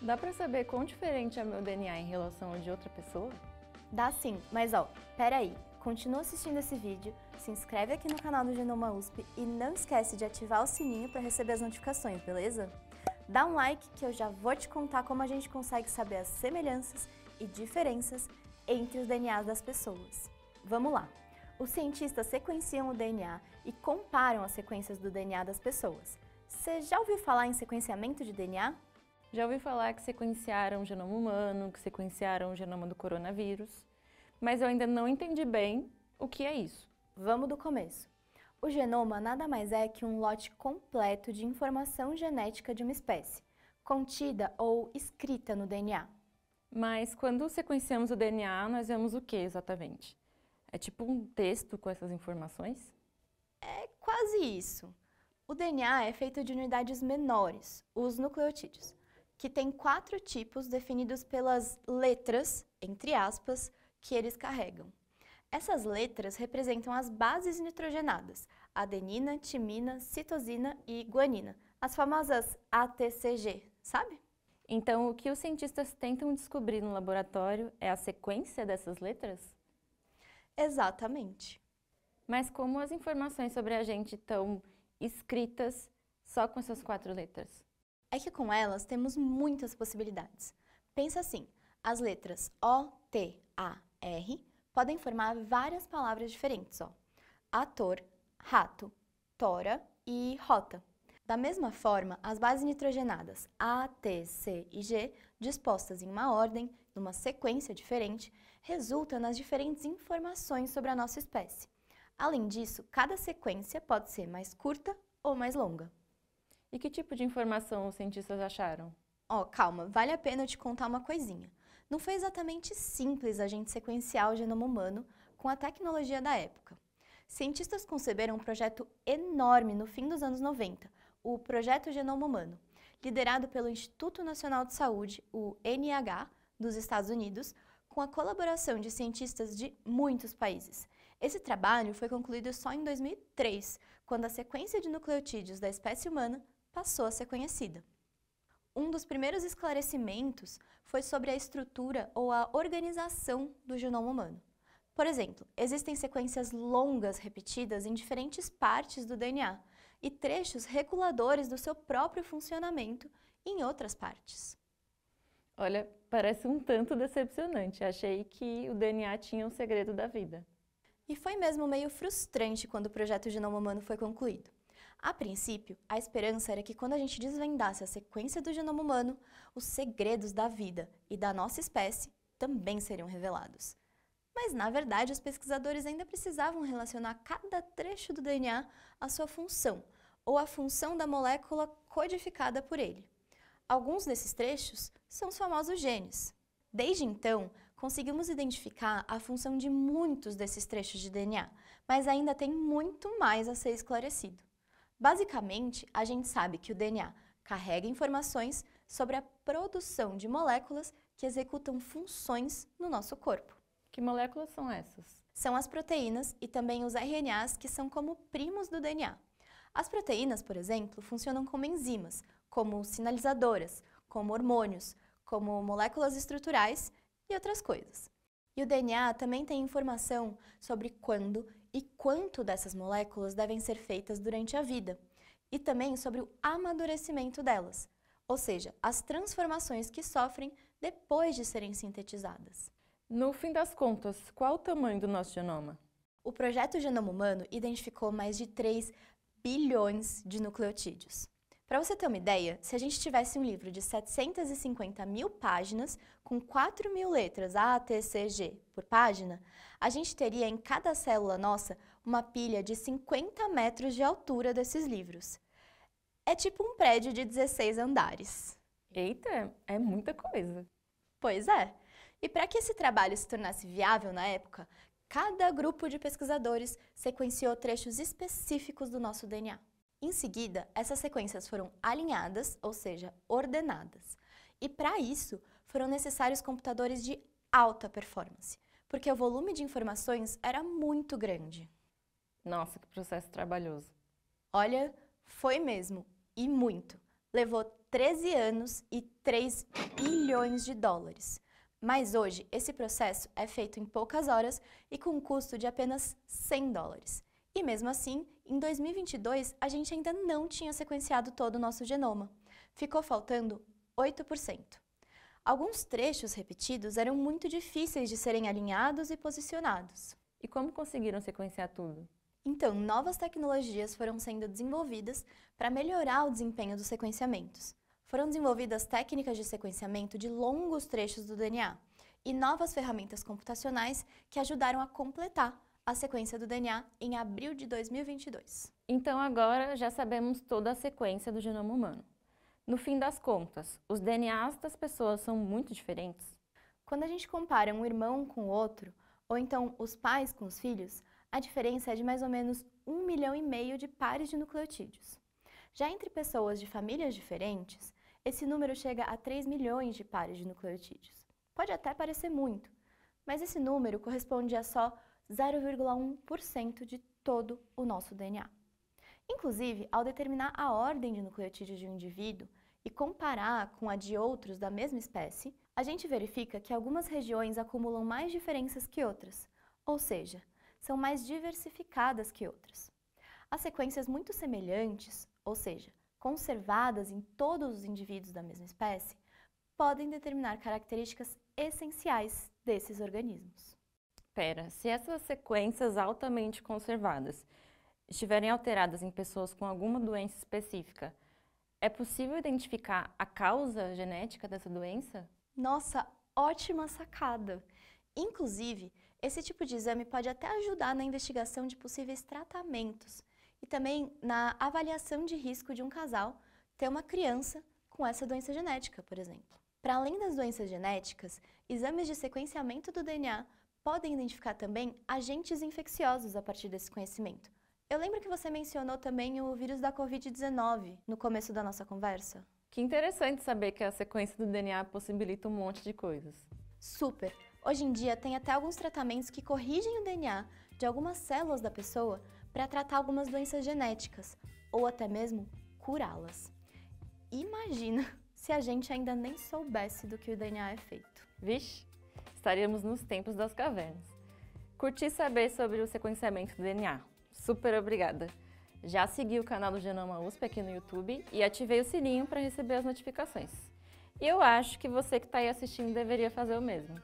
Dá pra saber quão diferente é meu DNA em relação ao de outra pessoa? Dá sim, mas pera aí. Continua assistindo esse vídeo, se inscreve aqui no canal do Genoma USP e não esquece de ativar o sininho para receber as notificações, beleza? Dá um like que eu já vou te contar como a gente consegue saber as semelhanças e diferenças entre os DNAs das pessoas. Vamos lá! Os cientistas sequenciam o DNA e comparam as sequências do DNA das pessoas. Você já ouviu falar em sequenciamento de DNA? Já ouvi falar que sequenciaram o genoma humano, que sequenciaram o genoma do coronavírus, mas eu ainda não entendi bem o que é isso. Vamos do começo. O genoma nada mais é que um lote completo de informação genética de uma espécie, contida ou escrita no DNA. Mas quando sequenciamos o DNA, nós vemos o que exatamente? É tipo um texto com essas informações? É quase isso. O DNA é feito de unidades menores, os nucleotídeos, que tem 4 tipos definidos pelas letras, entre aspas, que eles carregam. Essas letras representam as bases nitrogenadas, adenina, timina, citosina e guanina, as famosas ATCG, sabe? Então, o que os cientistas tentam descobrir no laboratório é a sequência dessas letras? Exatamente. Mas como as informações sobre a gente estão escritas só com essas 4 letras? É que com elas temos muitas possibilidades. Pensa assim, as letras O, T, A, R podem formar várias palavras diferentes, ator, rato, tora e rota. Da mesma forma, as bases nitrogenadas A, T, C e G, dispostas em uma ordem, numa sequência diferente, resultam nas diferentes informações sobre a nossa espécie. Além disso, cada sequência pode ser mais curta ou mais longa. E que tipo de informação os cientistas acharam? Calma, vale a pena eu te contar uma coisinha. Não foi exatamente simples a gente sequenciar o genoma humano com a tecnologia da época. Cientistas conceberam um projeto enorme no fim dos anos 90, o Projeto Genoma Humano, liderado pelo Instituto Nacional de Saúde, o NIH, dos Estados Unidos, com a colaboração de cientistas de muitos países. Esse trabalho foi concluído só em 2003, quando a sequência de nucleotídeos da espécie humana passou a ser conhecida. Um dos primeiros esclarecimentos foi sobre a estrutura ou a organização do genoma humano. Por exemplo, existem sequências longas repetidas em diferentes partes do DNA e trechos reguladores do seu próprio funcionamento em outras partes. Olha, parece um tanto decepcionante. Achei que o DNA tinha o segredo da vida. E foi mesmo meio frustrante quando o projeto Genoma Humano foi concluído. A princípio, a esperança era que quando a gente desvendasse a sequência do genoma humano, os segredos da vida e da nossa espécie também seriam revelados. Mas, na verdade, os pesquisadores ainda precisavam relacionar cada trecho do DNA à sua função, ou à função da molécula codificada por ele. Alguns desses trechos são os famosos genes. Desde então, conseguimos identificar a função de muitos desses trechos de DNA, mas ainda tem muito mais a ser esclarecido. Basicamente, a gente sabe que o DNA carrega informações sobre a produção de moléculas que executam funções no nosso corpo. Que moléculas são essas? São as proteínas e também os RNAs, que são como primos do DNA. As proteínas, por exemplo, funcionam como enzimas, como sinalizadoras, como hormônios, como moléculas estruturais e outras coisas. E o DNA também tem informação sobre quando e quanto dessas moléculas devem ser feitas durante a vida, e também sobre o amadurecimento delas, ou seja, as transformações que sofrem depois de serem sintetizadas. No fim das contas, qual o tamanho do nosso genoma? O Projeto Genoma Humano identificou mais de 3 bilhões de nucleotídeos. Para você ter uma ideia, se a gente tivesse um livro de 750 mil páginas, com 4 mil letras A, T, C, G por página, a gente teria em cada célula nossa uma pilha de 50 metros de altura desses livros. É tipo um prédio de 16 andares. Eita, é muita coisa. Pois é. E para que esse trabalho se tornasse viável na época, cada grupo de pesquisadores sequenciou trechos específicos do nosso DNA. Em seguida, essas sequências foram alinhadas, ou seja, ordenadas. E para isso, foram necessários computadores de alta performance, porque o volume de informações era muito grande. Nossa, que processo trabalhoso. Olha, foi mesmo, e muito. Levou 13 anos e 3 bilhões de dólares. Mas hoje, esse processo é feito em poucas horas e com um custo de apenas 100 dólares. E mesmo assim, em 2022, a gente ainda não tinha sequenciado todo o nosso genoma. Ficou faltando 8%. Alguns trechos repetidos eram muito difíceis de serem alinhados e posicionados. E como conseguiram sequenciar tudo? Então, novas tecnologias foram sendo desenvolvidas para melhorar o desempenho dos sequenciamentos. Foram desenvolvidas técnicas de sequenciamento de longos trechos do DNA e novas ferramentas computacionais que ajudaram a completar a sequência do DNA em abril de 2022. Então agora já sabemos toda a sequência do genoma humano. No fim das contas, os DNAs das pessoas são muito diferentes? Quando a gente compara um irmão com o outro, ou então os pais com os filhos, a diferença é de mais ou menos 1,5 milhão de pares de nucleotídeos. Já entre pessoas de famílias diferentes, esse número chega a 3 milhões de pares de nucleotídeos. Pode até parecer muito, mas esse número corresponde a só 0,1% de todo o nosso DNA. Inclusive, ao determinar a ordem de nucleotídeos de um indivíduo e comparar com a de outros da mesma espécie, a gente verifica que algumas regiões acumulam mais diferenças que outras, ou seja, são mais diversificadas que outras. As sequências muito semelhantes, ou seja, conservadas em todos os indivíduos da mesma espécie, podem determinar características essenciais desses organismos. Pera, se essas sequências altamente conservadas estiverem alteradas em pessoas com alguma doença específica, é possível identificar a causa genética dessa doença? Nossa, ótima sacada! Inclusive, esse tipo de exame pode até ajudar na investigação de possíveis tratamentos e também na avaliação de risco de um casal ter uma criança com essa doença genética, por exemplo. Para além das doenças genéticas, exames de sequenciamento do DNA podem identificar também agentes infecciosos a partir desse conhecimento. Eu lembro que você mencionou também o vírus da Covid-19 no começo da nossa conversa. Que interessante saber que a sequência do DNA possibilita um monte de coisas. Super! Hoje em dia tem até alguns tratamentos que corrigem o DNA de algumas células da pessoa para tratar algumas doenças genéticas ou até mesmo curá-las. Imagina se a gente ainda nem soubesse do que o DNA é feito. Vixe, estaríamos nos tempos das cavernas. Curti saber sobre o sequenciamento do DNA. Super obrigada! Já segui o canal do Genoma USP aqui no YouTube e ativei o sininho para receber as notificações. E eu acho que você que está aí assistindo deveria fazer o mesmo.